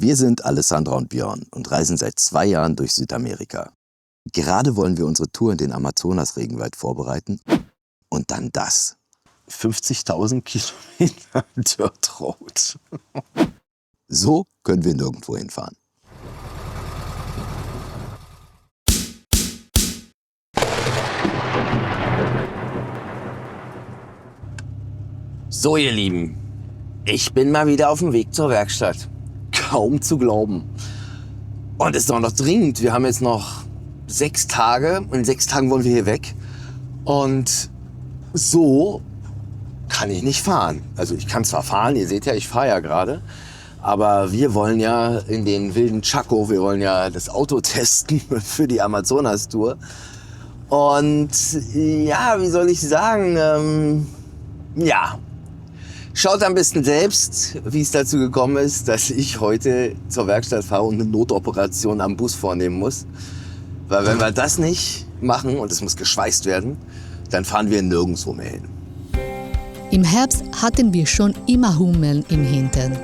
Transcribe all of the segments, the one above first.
Wir sind Alessandra und Björn und reisen seit 2 Jahren durch Südamerika. Gerade wollen wir unsere Tour in den Amazonas-Regenwald vorbereiten. Und dann das. 50.000 Kilometer Dirt Road. So können wir nirgendwo hinfahren. So, ihr Lieben, ich bin mal wieder auf dem Weg zur Werkstatt. Kaum zu glauben. Und es ist auch noch dringend. Wir haben jetzt noch 6 Tage. In 6 Tagen wollen wir hier weg. Und so kann ich nicht fahren. Also ich kann zwar fahren, ihr seht ja, ich fahre ja gerade. Aber wir wollen ja in den wilden Chaco, wir wollen ja das Auto testen für die Amazonas-Tour. Und ja, wie soll ich sagen, ja, schaut am besten selbst, wie es dazu gekommen ist, dass ich heute zur Werkstatt fahre und eine Notoperation am Bus vornehmen muss. Weil wenn wir das nicht machen und es muss geschweißt werden, dann fahren wir nirgendwo mehr hin. Im Herbst hatten wir schon immer Hummeln im Hintern.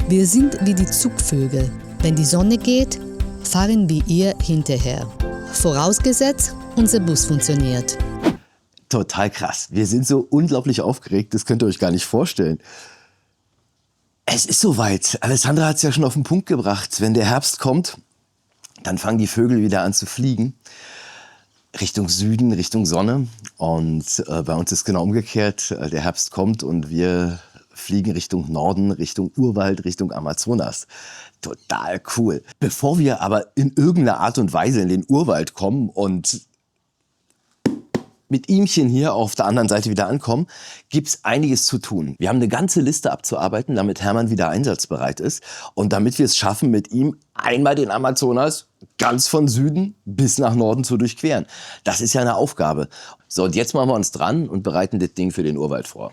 Wir sind wie die Zugvögel. Wenn die Sonne geht, fahren wir ihr hinterher. Vorausgesetzt, unser Bus funktioniert. Total krass. Wir sind so unglaublich aufgeregt, das könnt ihr euch gar nicht vorstellen. Es ist soweit. Alessandra hat es ja schon auf den Punkt gebracht. Wenn der Herbst kommt, dann fangen die Vögel wieder an zu fliegen. Richtung Süden, Richtung Sonne. Und bei uns ist genau umgekehrt. Der Herbst kommt und wir fliegen Richtung Norden, Richtung Urwald, Richtung Amazonas. Total cool. Bevor wir aber in irgendeiner Art und Weise in den Urwald kommen und mit ihmchen hier auf der anderen Seite wieder ankommen, gibt's einiges zu tun. Wir haben eine ganze Liste abzuarbeiten, damit Hermann wieder einsatzbereit ist und damit wir es schaffen, mit ihm einmal den Amazonas ganz von Süden bis nach Norden zu durchqueren. Das ist ja eine Aufgabe. So, und jetzt machen wir uns dran und bereiten das Ding für den Urwald vor.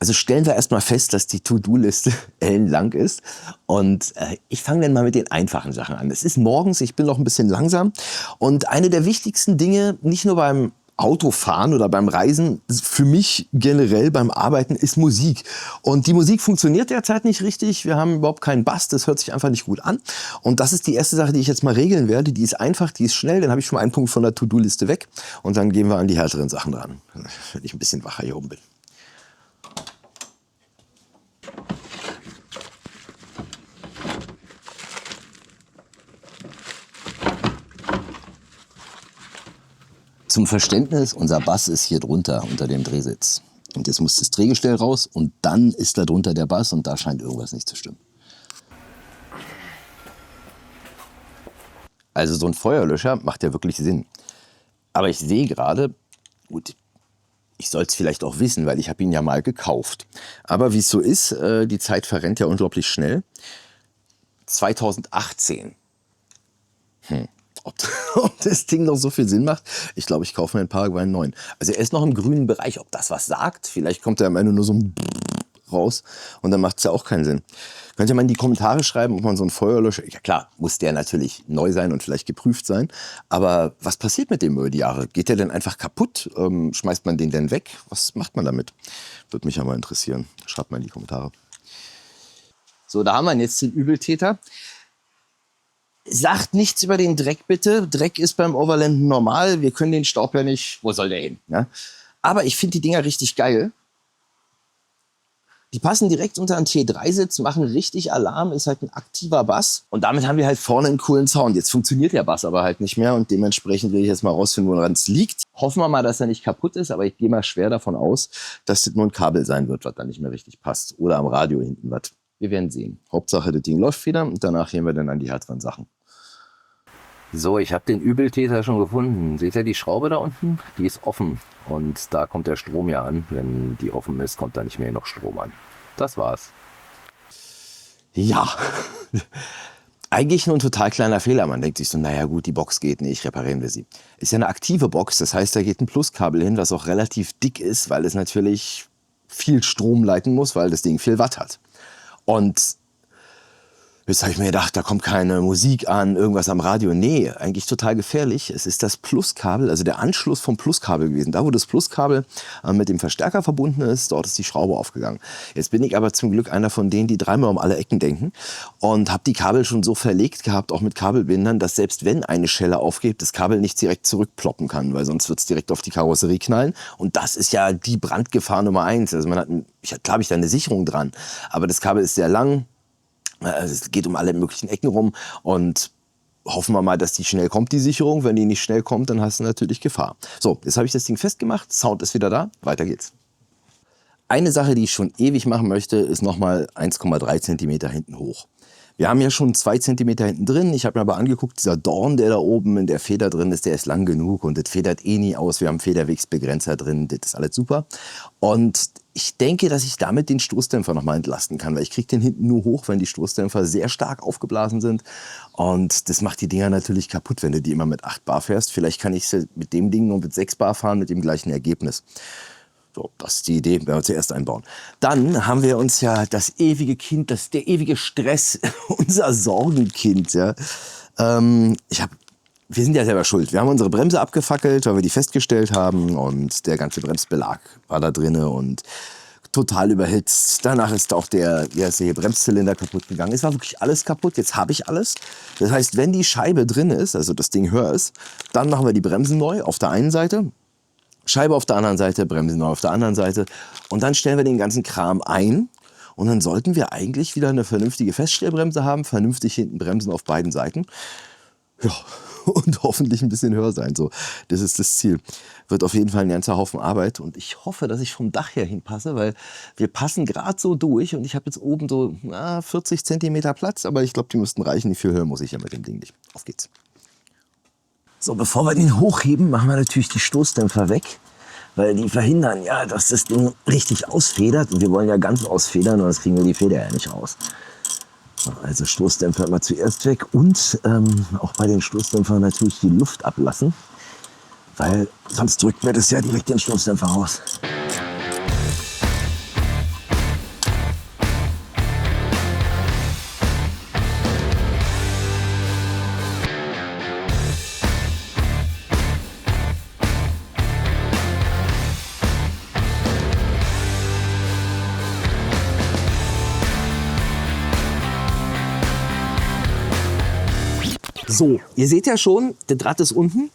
Also stellen wir erstmal fest, dass die To-Do-Liste ellenlang ist. Und ich fange dann mal mit den einfachen Sachen an. Es ist morgens, ich bin noch ein bisschen langsam. Und eine der wichtigsten Dinge, nicht nur beim Autofahren oder beim Reisen, für mich generell beim Arbeiten, ist Musik. Und die Musik funktioniert derzeit nicht richtig. Wir haben überhaupt keinen Bass, das hört sich einfach nicht gut an. Und das ist die erste Sache, die ich jetzt mal regeln werde. Die ist einfach, die ist schnell, dann habe ich schon mal einen Punkt von der To-Do-Liste weg. Und dann gehen wir an die härteren Sachen dran, wenn ich ein bisschen wacher hier oben bin. Zum Verständnis, unser Bass ist hier drunter, unter dem Drehsitz. Und jetzt muss das Drehgestell raus und dann ist da drunter der Bass und da scheint irgendwas nicht zu stimmen. Also so ein Feuerlöscher macht ja wirklich Sinn. Aber ich sehe gerade, gut, ich soll es vielleicht auch wissen, weil ich habe ihn ja mal gekauft. Aber wie es so ist, die Zeit verrennt ja unglaublich schnell. 2018. Ob das Ding noch so viel Sinn macht? Ich glaube, ich kaufe mir einen Paraguay 9. Also er ist noch im grünen Bereich. Ob das was sagt? Vielleicht kommt er am Ende nur so ein raus und dann macht es ja auch keinen Sinn. Könnt ihr mal in die Kommentare schreiben, ob man so einen Feuerlöscher... Ja klar, muss der natürlich neu sein und vielleicht geprüft sein. Aber was passiert mit dem über die Jahre? Geht der denn einfach kaputt? Schmeißt man den denn weg? Was macht man damit? Würde mich ja mal interessieren. Schreibt mal in die Kommentare. So, da haben wir jetzt den Übeltäter. Sagt nichts über den Dreck bitte. Dreck ist beim Overlanden normal. Wir können den Staub ja nicht... Wo soll der hin? Ja? Aber ich finde die Dinger richtig geil. Die passen direkt unter einen T3-Sitz, machen richtig Alarm, ist halt ein aktiver Bass. Und damit haben wir halt vorne einen coolen Sound. Jetzt funktioniert der Bass aber halt nicht mehr und dementsprechend will ich jetzt mal rausfinden, woran es liegt. Hoffen wir mal, dass er nicht kaputt ist, aber ich gehe mal schwer davon aus, dass das nur ein Kabel sein wird, was da nicht mehr richtig passt. Oder am Radio hinten was. Wir werden sehen. Hauptsache, das Ding läuft wieder und danach gehen wir dann an die härteren Sachen. So, ich habe den Übeltäter schon gefunden. Seht ihr die Schraube da unten? Die ist offen und da kommt der Strom ja an. Wenn die offen ist, kommt da nicht mehr noch Strom an. Das war's. Ja, eigentlich nur ein total kleiner Fehler. Man denkt sich so, naja gut, die Box geht nicht, reparieren wir sie. Ist ja eine aktive Box, das heißt, da geht ein Pluskabel hin, was auch relativ dick ist, weil es natürlich viel Strom leiten muss, weil das Ding viel Watt hat. Und Jetzt habe ich mir gedacht, da kommt keine Musik an, irgendwas am Radio. Nee, eigentlich total gefährlich. Es ist das Pluskabel, also der Anschluss vom Pluskabel gewesen. Da, wo das Pluskabel mit dem Verstärker verbunden ist, dort ist die Schraube aufgegangen. Jetzt bin ich aber zum Glück einer von denen, die dreimal um alle Ecken denken und habe die Kabel schon so verlegt gehabt, auch mit Kabelbindern, dass selbst wenn eine Schelle aufgeht, das Kabel nicht direkt zurückploppen kann, weil sonst wird es direkt auf die Karosserie knallen. Und das ist ja die Brandgefahr Nummer 1. Also klar habe ich da eine Sicherung dran, aber das Kabel ist sehr lang. Es geht um alle möglichen Ecken rum und hoffen wir mal, dass die schnell kommt, die Sicherung. Wenn die nicht schnell kommt, dann hast du natürlich Gefahr. So, jetzt habe ich das Ding festgemacht, Sound ist wieder da, weiter geht's. Eine Sache, die ich schon ewig machen möchte, ist nochmal 1,3 cm hinten hoch. Wir haben ja schon 2 cm hinten drin. Ich habe mir aber angeguckt, dieser Dorn, der da oben in der Feder drin ist, der ist lang genug und das federt eh nie aus. Wir haben Federwegsbegrenzer drin, das ist alles super. Und ich denke, dass ich damit den Stoßdämpfer nochmal entlasten kann, weil ich kriege den hinten nur hoch, wenn die Stoßdämpfer sehr stark aufgeblasen sind. Und das macht die Dinger natürlich kaputt, wenn du die immer mit 8 Bar fährst. Vielleicht kann ich sie mit dem Ding nur mit 6 Bar fahren, mit dem gleichen Ergebnis. So, das ist die Idee, wenn wir zuerst einbauen. Dann haben wir uns ja das ewige Kind, der ewige Stress, unser Sorgenkind. Ja. Wir sind ja selber schuld. Wir haben unsere Bremse abgefackelt, weil wir die festgestellt haben und der ganze Bremsbelag war da drinne und total überhitzt. Danach ist auch der Bremszylinder kaputt gegangen. Es war wirklich alles kaputt. Jetzt habe ich alles. Das heißt, wenn die Scheibe drin ist, also das Ding höher ist, dann machen wir die Bremsen neu auf der einen Seite. Scheibe auf der anderen Seite, Bremsen auf der anderen Seite und dann stellen wir den ganzen Kram ein und dann sollten wir eigentlich wieder eine vernünftige Feststellbremse haben, vernünftig hinten Bremsen auf beiden Seiten. Ja, und hoffentlich ein bisschen höher sein. So, das ist das Ziel. Wird auf jeden Fall ein ganzer Haufen Arbeit und ich hoffe, dass ich vom Dach her hinpasse, weil wir passen gerade so durch und ich habe jetzt oben so 40 cm Platz, aber ich glaube, die müssten reichen. Viel höher muss ich ja mit dem Ding nicht. Auf geht's. So, bevor wir den hochheben, machen wir natürlich die Stoßdämpfer weg, weil die verhindern ja, dass das Ding richtig ausfedert. Und wir wollen ja ganz ausfedern, sonst kriegen wir die Feder ja nicht raus. So, also Stoßdämpfer immer zuerst weg und auch bei den Stoßdämpfern natürlich die Luft ablassen, weil sonst drückt mir das ja direkt den Stoßdämpfer raus. So, ihr seht ja schon, der Draht ist unten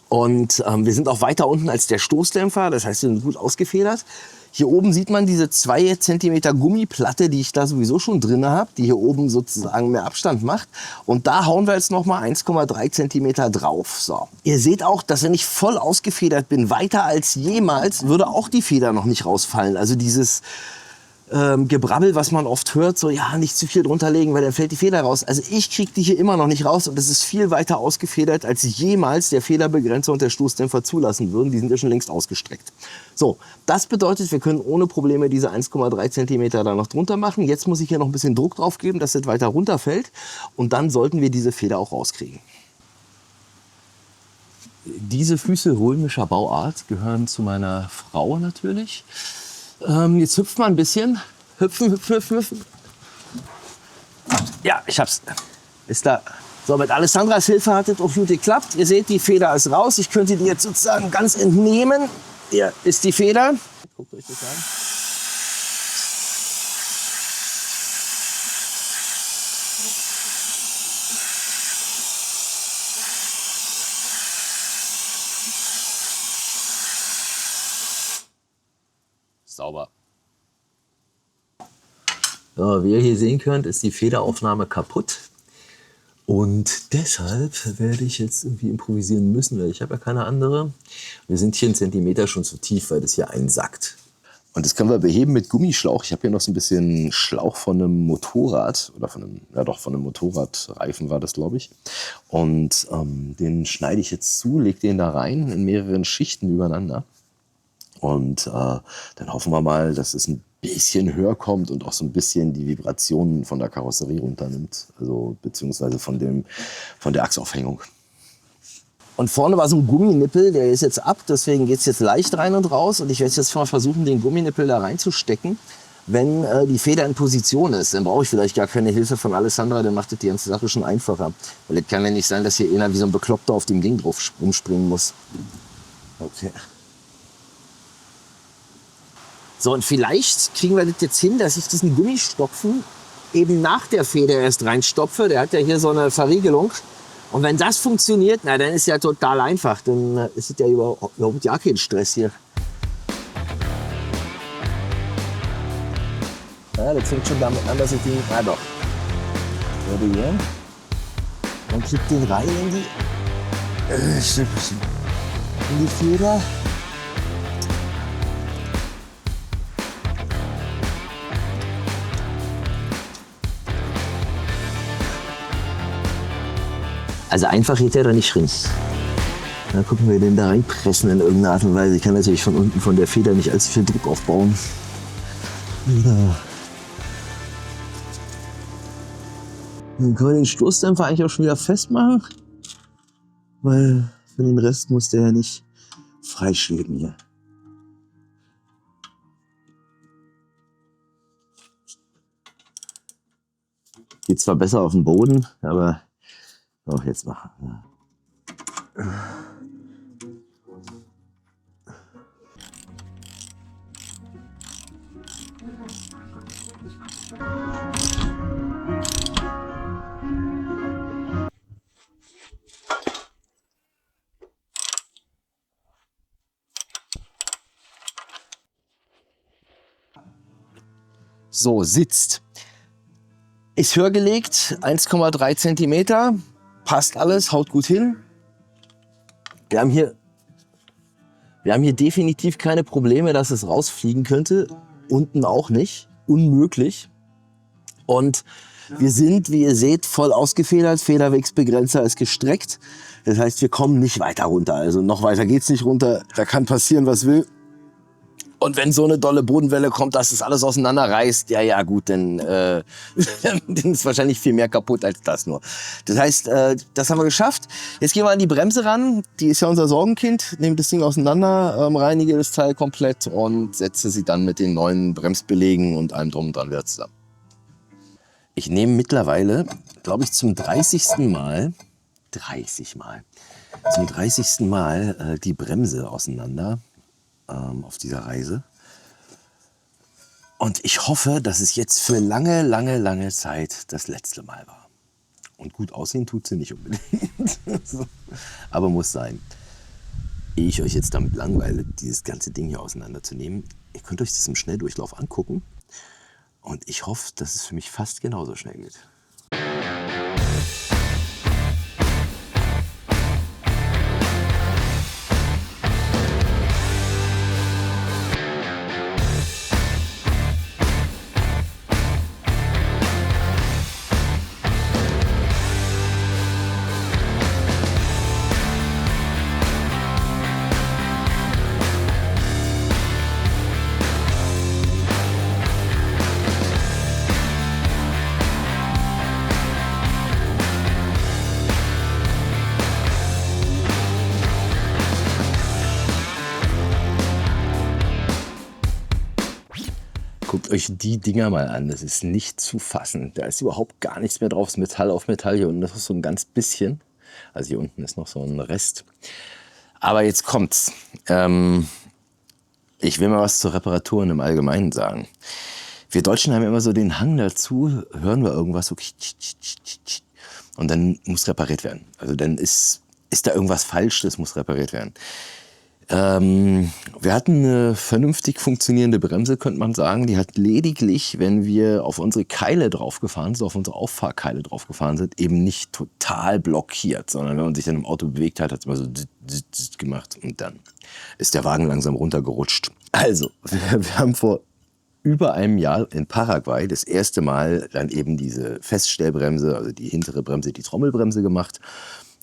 und wir sind auch weiter unten als der Stoßdämpfer, das heißt, wir sind gut ausgefedert. Hier oben sieht man diese 2 cm Gummiplatte, die ich da sowieso schon drin habe, die hier oben sozusagen mehr Abstand macht. Und da hauen wir jetzt noch mal 1,3 cm drauf. So. Ihr seht auch, dass wenn ich voll ausgefedert bin, weiter als jemals, würde auch die Feder noch nicht rausfallen. Also dieses Gebrabbel, was man oft hört, so ja, nicht zu viel drunter legen, weil dann fällt die Feder raus. Also ich kriege die hier immer noch nicht raus und es ist viel weiter ausgefedert, als jemals der Federbegrenzer und der Stoßdämpfer zulassen würden. Die sind ja schon längst ausgestreckt. So, das bedeutet, wir können ohne Probleme diese 1,3 cm da noch drunter machen. Jetzt muss ich hier noch ein bisschen Druck drauf geben, dass das weiter runterfällt und dann sollten wir diese Feder auch rauskriegen. Diese Füße römischer Bauart gehören zu meiner Frau natürlich. Jetzt hüpft mal ein bisschen. Hüpfen, hüpfen, hüpfen, hüpfen. Ja, ich hab's. Ist da. So, mit Alessandras Hilfe hat es auch gut geklappt. Ihr seht, die Feder ist raus. Ich könnte die jetzt sozusagen ganz entnehmen. Hier ist die Feder. Guckt euch das an. Sauber. So, wie ihr hier sehen könnt, ist die Federaufnahme kaputt. Und deshalb werde ich jetzt irgendwie improvisieren müssen, weil ich habe ja keine andere. Wir sind hier 1 Zentimeter schon zu tief, weil das hier einsackt. Und das können wir beheben mit Gummischlauch. Ich habe hier noch so ein bisschen Schlauch von einem Motorrad oder von einem Motorradreifen war das, glaube ich. Und den schneide ich jetzt zu, lege den da rein in mehreren Schichten übereinander. Und dann hoffen wir mal, dass es ein bisschen höher kommt und auch so ein bisschen die Vibrationen von der Karosserie runternimmt. Also beziehungsweise von der Achsaufhängung. Und vorne war so ein Gumminippel, der ist jetzt ab, deswegen geht es jetzt leicht rein und raus. Und ich werde jetzt mal versuchen, den Gumminippel da reinzustecken. wenn die Feder in Position ist, dann brauche ich vielleicht gar keine Hilfe von Alessandra, dann macht das die ganze Sache schon einfacher. Weil es kann ja nicht sein, dass hier einer wie so ein Bekloppter auf dem Ding drauf rumspringen muss. Okay. So, und vielleicht kriegen wir das jetzt hin, dass ich diesen Gummistopfen eben nach der Feder erst reinstopfe. Der hat ja hier so eine Verriegelung. Und wenn das funktioniert, na, dann ist ja total einfach. Dann ist es ja überhaupt ja kein Stress hier. Ja, das fängt schon damit an, dass ich den... Ah doch. Warte hier. Dann kriegt den rein in die Feder. Also einfach geht der da nicht rein. Dann gucken wir den da reinpressen in irgendeiner Art und Weise. Ich kann natürlich von unten von der Feder nicht allzu viel Druck aufbauen. Ja. Dann können wir den Stoßdämpfer eigentlich auch schon wieder festmachen. Weil für den Rest muss der ja nicht freischweben hier. Geht zwar besser auf dem Boden, aber auch jetzt machen. Ja. So, sitzt. Ist höher gelegt, 1,3 Zentimeter. Passt alles, haut gut hin. Wir haben hier definitiv keine Probleme, dass es rausfliegen könnte. Unten auch nicht. Unmöglich. Und wir sind, wie ihr seht, voll ausgefedert. Federwegsbegrenzer ist gestreckt. Das heißt, wir kommen nicht weiter runter. Also noch weiter geht's nicht runter. Da kann passieren, was will. Und wenn so eine dolle Bodenwelle kommt, dass es alles auseinanderreißt, ja gut, dann ist wahrscheinlich viel mehr kaputt als das nur. Das heißt, das haben wir geschafft. Jetzt gehen wir an die Bremse ran. Die ist ja unser Sorgenkind. Nehme das Ding auseinander, reinige das Teil komplett und setze sie dann mit den neuen Bremsbelägen und allem drum und dran wieder zusammen. Ich nehme mittlerweile, glaube ich, zum 30. Mal die Bremse auseinander. Auf dieser Reise. Und ich hoffe, dass es jetzt für lange Zeit das letzte Mal war. Und gut aussehen tut sie nicht unbedingt. Aber muss sein. Ehe ich euch jetzt damit langweile, dieses ganze Ding hier auseinanderzunehmen, ihr könnt euch das im Schnelldurchlauf angucken. Und ich hoffe, dass es für mich fast genauso schnell geht. Guckt euch die Dinger mal an, das ist nicht zu fassen. Da ist überhaupt gar nichts mehr drauf, das ist Metall auf Metall. Hier unten ist noch so ein ganz bisschen. Also hier unten ist noch so ein Rest. Aber jetzt kommt's. Ich will mal was zur Reparaturen im Allgemeinen sagen. Wir Deutschen haben immer so den Hang dazu, hören wir irgendwas so und dann muss repariert werden. Also dann ist da irgendwas falsch, das muss repariert werden. Wir hatten eine vernünftig funktionierende Bremse, könnte man sagen. Die hat lediglich, wenn wir auf unsere Keile draufgefahren sind, auf unsere Auffahrkeile draufgefahren sind, eben nicht total blockiert, sondern wenn man sich dann im Auto bewegt hat, hat es immer so gemacht und dann ist der Wagen langsam runtergerutscht. Also, wir haben vor über einem Jahr in Paraguay das erste Mal dann eben diese Feststellbremse, also die hintere Bremse, die Trommelbremse gemacht,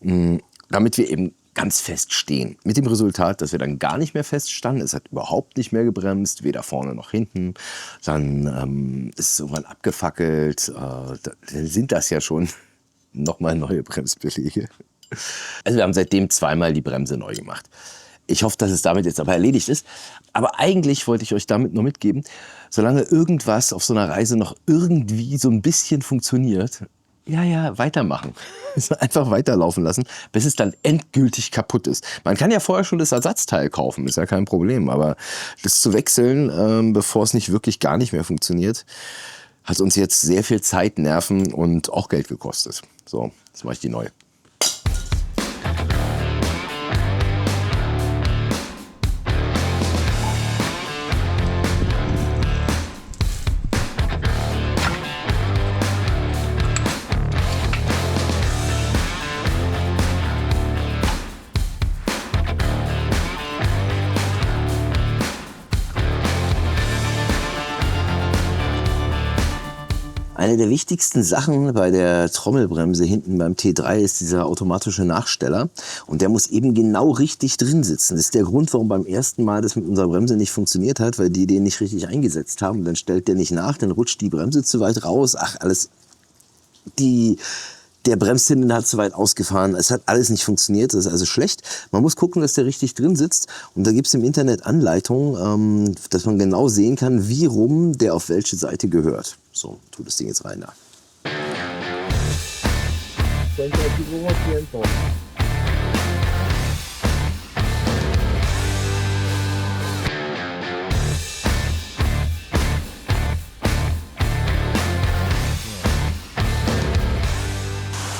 damit wir eben ganz fest stehen. Mit dem Resultat, dass wir dann gar nicht mehr fest standen. Es hat überhaupt nicht mehr gebremst, weder vorne noch hinten. Dann ist es irgendwann abgefackelt. Dann sind das ja schon nochmal neue Bremsbeläge. Also wir haben seitdem zweimal die Bremse neu gemacht. Ich hoffe, dass es damit jetzt aber erledigt ist. Aber eigentlich wollte ich euch damit nur mitgeben, solange irgendwas auf so einer Reise noch irgendwie so ein bisschen funktioniert, ja, weitermachen. Einfach weiterlaufen lassen, bis es dann endgültig kaputt ist. Man kann ja vorher schon das Ersatzteil kaufen, ist ja kein Problem. Aber das zu wechseln, bevor es nicht wirklich gar nicht mehr funktioniert, hat uns jetzt sehr viel Zeit, Nerven und auch Geld gekostet. So, jetzt mache ich die neue. Eine der wichtigsten Sachen bei der Trommelbremse hinten beim T3 ist dieser automatische Nachsteller. Und der muss eben genau richtig drin sitzen. Das ist der Grund, warum beim ersten Mal das mit unserer Bremse nicht funktioniert hat, weil die den nicht richtig eingesetzt haben. Und dann stellt der nicht nach, dann rutscht die Bremse zu weit raus. Ach, alles. Der Bremshinten hat zu weit ausgefahren. Es hat alles nicht funktioniert. Das ist also schlecht. Man muss gucken, dass der richtig drin sitzt. Und da gibt es im Internet Anleitungen, dass man genau sehen kann, wie rum der auf welche Seite gehört. So, tu das Ding jetzt rein da.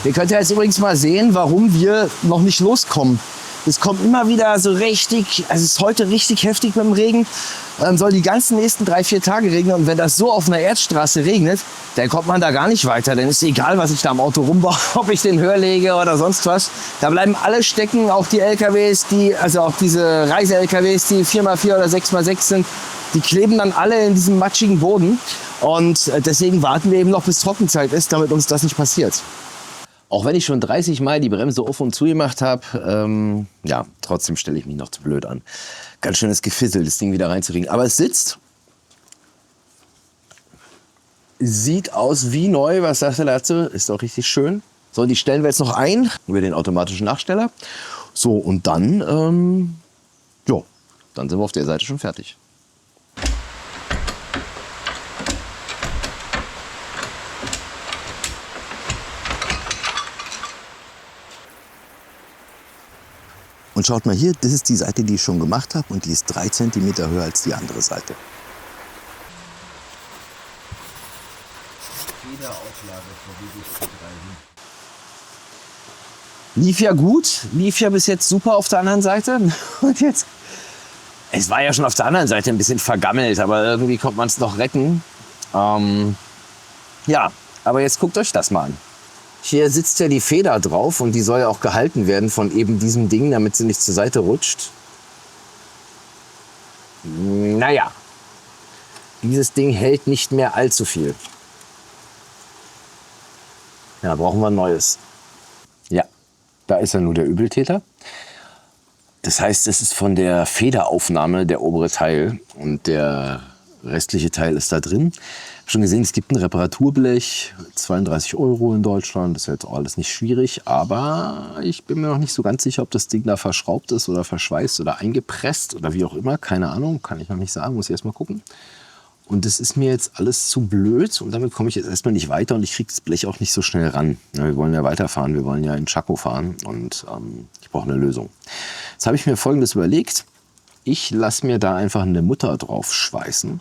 Ihr könnt ja jetzt übrigens mal sehen, warum wir noch nicht loskommen. Es kommt immer wieder so richtig, also es ist heute richtig heftig mit dem Regen. Soll die ganzen nächsten 3-4 Tage regnen. Und wenn das so auf einer Erdstraße regnet, dann kommt man da gar nicht weiter. Dann ist egal, was ich da am Auto rumbaue, ob ich den Höher lege oder sonst was. Da bleiben alle stecken, auch die LKWs, also auch diese Reise-LKWs, die 4x4 oder 6x6 sind. Die kleben dann alle in diesem matschigen Boden. Und deswegen warten wir eben noch, bis Trockenzeit ist, damit uns das nicht passiert. Auch wenn ich schon 30 Mal die Bremse auf und zu gemacht habe, ja, trotzdem stelle ich mich noch zu blöd an. Ganz schönes Gefissel, das Ding wieder reinzukriegen. Aber es sitzt. Sieht aus wie neu, was sagt er dazu? Ist doch richtig schön. So, die stellen wir jetzt noch ein über den automatischen Nachsteller. So, und dann, jo, dann sind wir auf der Seite schon fertig. Und schaut mal hier, das ist die Seite, die ich schon gemacht habe und die ist 3 cm höher als die andere Seite. Lief ja gut, lief ja bis jetzt super auf der anderen Seite. Und jetzt, es war ja schon auf der anderen Seite ein bisschen vergammelt, aber irgendwie konnte man es noch retten. Ja, aber jetzt guckt euch das mal an. Hier sitzt ja die Feder drauf und die soll ja auch gehalten werden von eben diesem Ding, damit sie nicht zur Seite rutscht. Naja, dieses Ding hält nicht mehr allzu viel. Ja, brauchen wir ein neues. Ja, da ist ja nur der Übeltäter. Das heißt, es ist von der Federaufnahme der obere Teil und der restliche Teil ist da drin. Ich habe schon gesehen, es gibt ein Reparaturblech, 32 € in Deutschland. Das ist jetzt auch alles nicht schwierig, aber ich bin mir noch nicht so ganz sicher, ob das Ding da verschraubt ist oder verschweißt oder eingepresst oder wie auch immer. Keine Ahnung, kann ich noch nicht sagen, muss ich erst mal gucken. Und das ist mir jetzt alles zu blöd und damit komme ich jetzt erstmal nicht weiter und ich kriege das Blech auch nicht so schnell ran. Ja, wir wollen ja weiterfahren, wir wollen ja in Chaco fahren und ich brauche eine Lösung. Jetzt habe ich mir Folgendes überlegt. Ich lasse mir da einfach eine Mutter drauf schweißen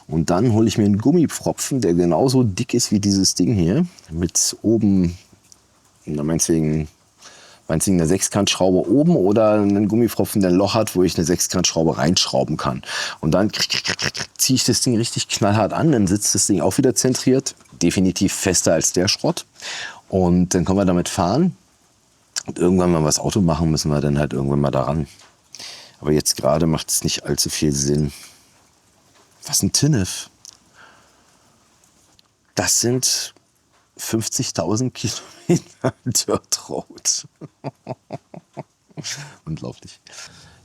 und dann hole ich mir einen Gummipfropfen, der genauso dick ist wie dieses Ding hier, mit oben, meinetwegen eine Sechskantschraube oben oder einen Gummipfropfen, der ein Loch hat, wo ich eine Sechskantschraube reinschrauben kann. Und dann ziehe ich das Ding richtig knallhart an, dann sitzt das Ding auch wieder zentriert, definitiv fester als der Schrott. Und dann können wir damit fahren. Und irgendwann, wenn wir das Auto machen, müssen wir dann halt irgendwann mal daran. Aber jetzt gerade macht es nicht allzu viel Sinn. Was ein Tinnef. Das sind 50.000 Kilometer Dirt Road. Unglaublich.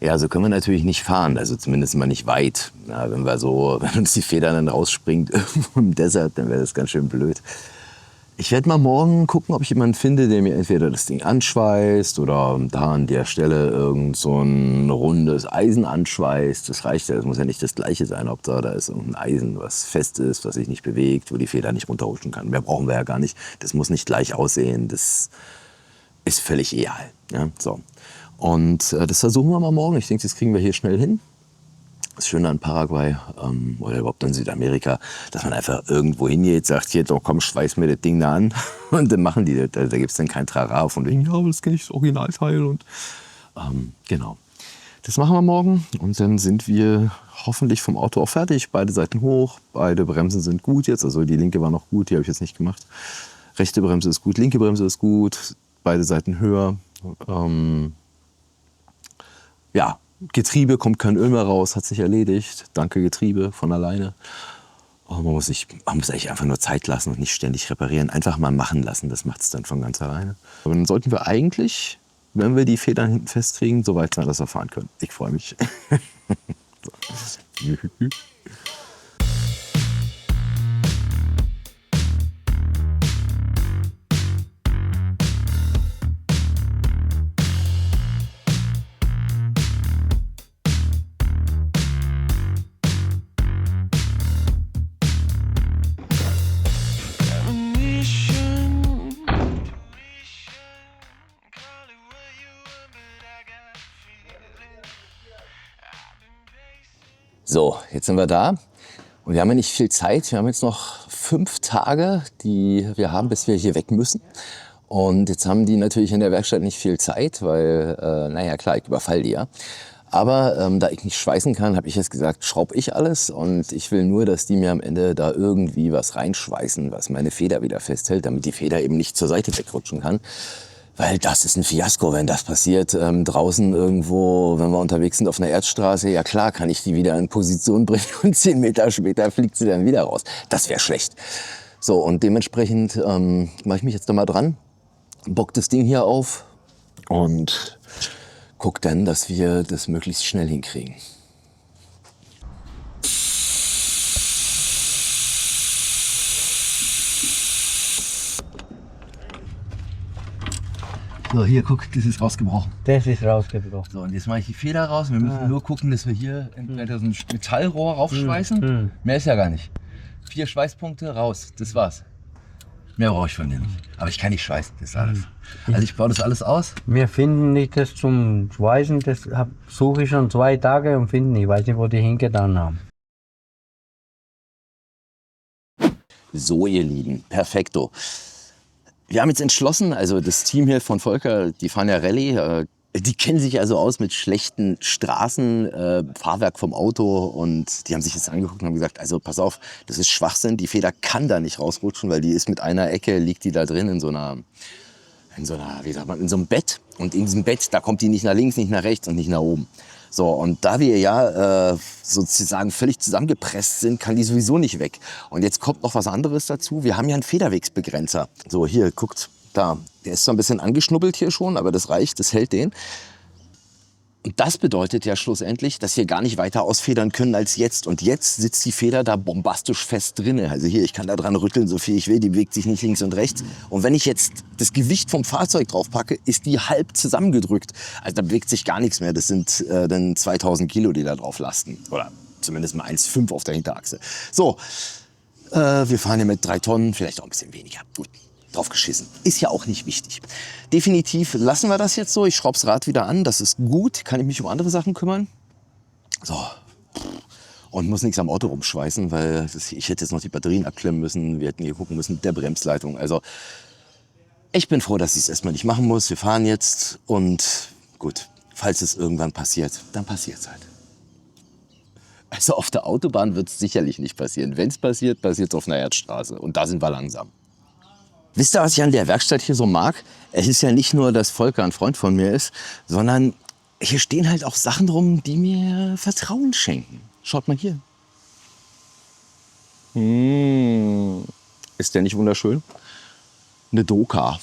Ja, so können wir natürlich nicht fahren, also zumindest mal nicht weit. Ja, wenn uns die Feder dann rausspringt irgendwo im Desert, dann wäre das ganz schön blöd. Ich werde mal morgen gucken, ob ich jemanden finde, der mir entweder das Ding anschweißt oder da an der Stelle irgend so ein rundes Eisen anschweißt. Das reicht ja, das muss ja nicht das Gleiche sein. Ob da ist irgendein Eisen, was fest ist, was sich nicht bewegt, wo die Feder nicht runterrutschen kann. Mehr brauchen wir ja gar nicht. Das muss nicht gleich aussehen. Das ist völlig egal. Ja, so. Und das versuchen wir mal morgen. Ich denke, das kriegen wir hier schnell hin. Das Schöne an Paraguay oder überhaupt in Südamerika, dass man einfach irgendwo hingeht, sagt, hier, doch, komm, schweiß mir das Ding da an. Und dann machen die das. Da gibt es dann kein Trara von wegen, ja, aber das kenne ich, das Originalteil. Und genau. Das machen wir morgen und dann sind wir hoffentlich vom Auto auch fertig. Beide Seiten hoch, beide Bremsen sind gut jetzt. Also die linke war noch gut, die habe ich jetzt nicht gemacht. Rechte Bremse ist gut, linke Bremse ist gut, beide Seiten höher. Ja, Getriebe, kommt kein Öl mehr raus, hat sich erledigt. Danke Getriebe, von alleine. Man muss eigentlich einfach nur Zeit lassen und nicht ständig reparieren. Einfach mal machen lassen, das macht es dann von ganz alleine. Aber dann sollten wir eigentlich, wenn wir die Federn hinten festkriegen, so weit sein, dass wir fahren können. Ich freue mich. So, jetzt sind wir da und wir haben ja nicht viel Zeit. Wir haben jetzt noch 5 Tage, die wir haben, bis wir hier weg müssen. Und jetzt haben die natürlich in der Werkstatt nicht viel Zeit, weil, naja klar, ich überfall die ja. Aber da ich nicht schweißen kann, habe ich jetzt gesagt, schraube ich alles und ich will nur, dass die mir am Ende da irgendwie was reinschweißen, was meine Feder wieder festhält, damit die Feder eben nicht zur Seite wegrutschen kann. Weil das ist ein Fiasko, wenn das passiert. Draußen irgendwo, wenn wir unterwegs sind auf einer Erdstraße, ja klar kann ich die wieder in Position bringen und 10 Meter später fliegt sie dann wieder raus. Das wäre schlecht. So, und dementsprechend mache ich mich jetzt da mal dran, bock das Ding hier auf und guck dann, dass wir das möglichst schnell hinkriegen. So, hier, guck, das ist rausgebrochen. Das ist rausgebrochen. So, und jetzt mache ich die Feder raus. Wir müssen nur gucken, dass wir hier entweder so ein Metallrohr raufschweißen. Mehr ist ja gar nicht. 4 Schweißpunkte raus, das war's. Mehr brauche ich von dir nicht. Aber ich kann nicht schweißen, das ist alles. Also ich baue das alles aus. Wir finden nicht das zum Schweißen, das suche ich schon 2 Tage und finde nicht. Ich weiß nicht, wo die hingetan haben. So, ihr Lieben, perfekto. Wir haben jetzt entschlossen, also das Team hier von Volker, die fahren ja Rallye, die kennen sich also aus mit schlechten Straßen, Fahrwerk vom Auto und die haben sich das angeguckt und haben gesagt, also pass auf, das ist Schwachsinn, die Feder kann da nicht rausrutschen, weil die ist mit einer Ecke, liegt die da drin in so einer, wie sagt man, in so einem Bett und in diesem Bett, da kommt die nicht nach links, nicht nach rechts und nicht nach oben. So, und da wir ja sozusagen völlig zusammengepresst sind, kann die sowieso nicht weg. Und jetzt kommt noch was anderes dazu. Wir haben ja einen Federwegsbegrenzer. So, hier, guckt, da. Der ist zwar ein bisschen angeschnuppelt hier schon, aber das reicht, das hält den. Und das bedeutet ja schlussendlich, dass wir gar nicht weiter ausfedern können als jetzt. Und jetzt sitzt die Feder da bombastisch fest drin. Also hier, ich kann da dran rütteln, so viel ich will, die bewegt sich nicht links und rechts. Und wenn ich jetzt das Gewicht vom Fahrzeug drauf packe, ist die halb zusammengedrückt. Also da bewegt sich gar nichts mehr. Das sind dann 2000 Kilo, die da drauf lasten. Oder zumindest mal 1,5 auf der Hinterachse. So, wir fahren hier mit 3 Tonnen, vielleicht auch ein bisschen weniger. Gut. Drauf geschissen. Ist ja auch nicht wichtig. Definitiv lassen wir das jetzt so. Ich schraube das Rad wieder an. Das ist gut. Kann ich mich um andere Sachen kümmern. So. Und muss nichts am Auto rumschweißen, weil ich hätte jetzt noch die Batterien abklemmen müssen. Wir hätten hier gucken müssen mit der Bremsleitung. Also ich bin froh, dass ich es erstmal nicht machen muss. Wir fahren jetzt und gut, falls es irgendwann passiert, dann passiert es halt. Also auf der Autobahn wird es sicherlich nicht passieren. Wenn es passiert, passiert es auf einer Erdstraße. Und da sind wir langsam. Wisst ihr, was ich an der Werkstatt hier so mag? Es ist ja nicht nur, dass Volker ein Freund von mir ist, sondern hier stehen halt auch Sachen drum, die mir Vertrauen schenken. Schaut mal hier. Ist der nicht wunderschön? Eine Doka.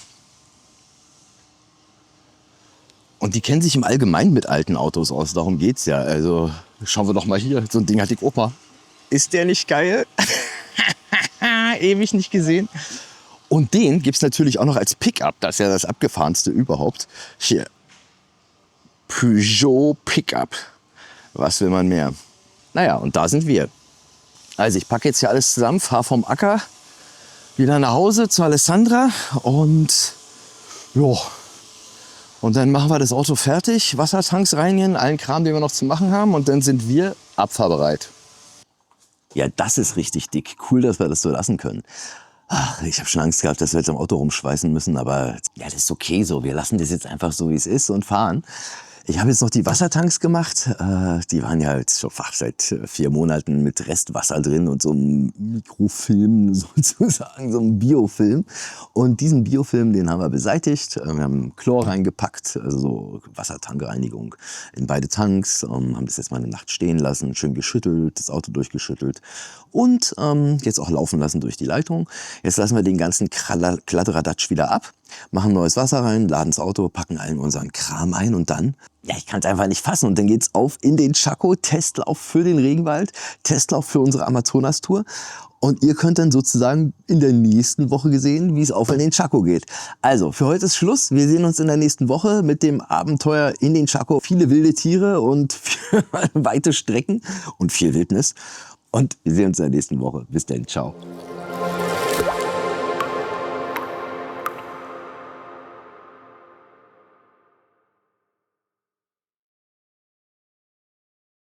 Und die kennen sich im Allgemeinen mit alten Autos aus, darum geht's ja. Also schauen wir doch mal hier, so ein Ding hatte ich auch mal. Ist der nicht geil? Ewig nicht gesehen. Und den gibt es natürlich auch noch als Pickup. Das ist ja das abgefahrenste überhaupt. Hier, Peugeot Pickup. Was will man mehr? Naja, und da sind wir. Also ich packe jetzt hier alles zusammen, fahre vom Acker wieder nach Hause zu Alessandra und jo. Und dann machen wir das Auto fertig, Wassertanks reinigen, allen Kram, den wir noch zu machen haben, und dann sind wir abfahrbereit. Ja, das ist richtig dick. Cool, dass wir das so lassen können. Ach, ich habe schon Angst gehabt, dass wir jetzt am Auto rumschweißen müssen, aber ja, das ist okay so. Wir lassen das jetzt einfach so, wie es ist, und fahren. Ich habe jetzt noch die Wassertanks gemacht. Die waren ja jetzt schon fast seit 4 Monaten mit Restwasser drin und so einem Mikrofilm sozusagen, so einem Biofilm. Und diesen Biofilm, den haben wir beseitigt. Wir haben Chlor reingepackt, also so Wassertankreinigung in beide Tanks. Haben das jetzt mal eine Nacht stehen lassen, schön geschüttelt, das Auto durchgeschüttelt und jetzt auch laufen lassen durch die Leitung. Jetzt lassen wir den ganzen Kladderadatsch wieder ab, machen neues Wasser rein, laden das Auto, packen allen unseren Kram ein und dann, ja, ich kann es einfach nicht fassen. Und dann geht's auf in den Chaco, Testlauf für den Regenwald, Testlauf für unsere Amazonas-Tour. Und ihr könnt dann sozusagen in der nächsten Woche sehen, wie es auf in den Chaco geht. Also, für heute ist Schluss. Wir sehen uns in der nächsten Woche mit dem Abenteuer in den Chaco. Viele wilde Tiere und weite Strecken und viel Wildnis. Und wir sehen uns in der nächsten Woche. Bis dann, ciao.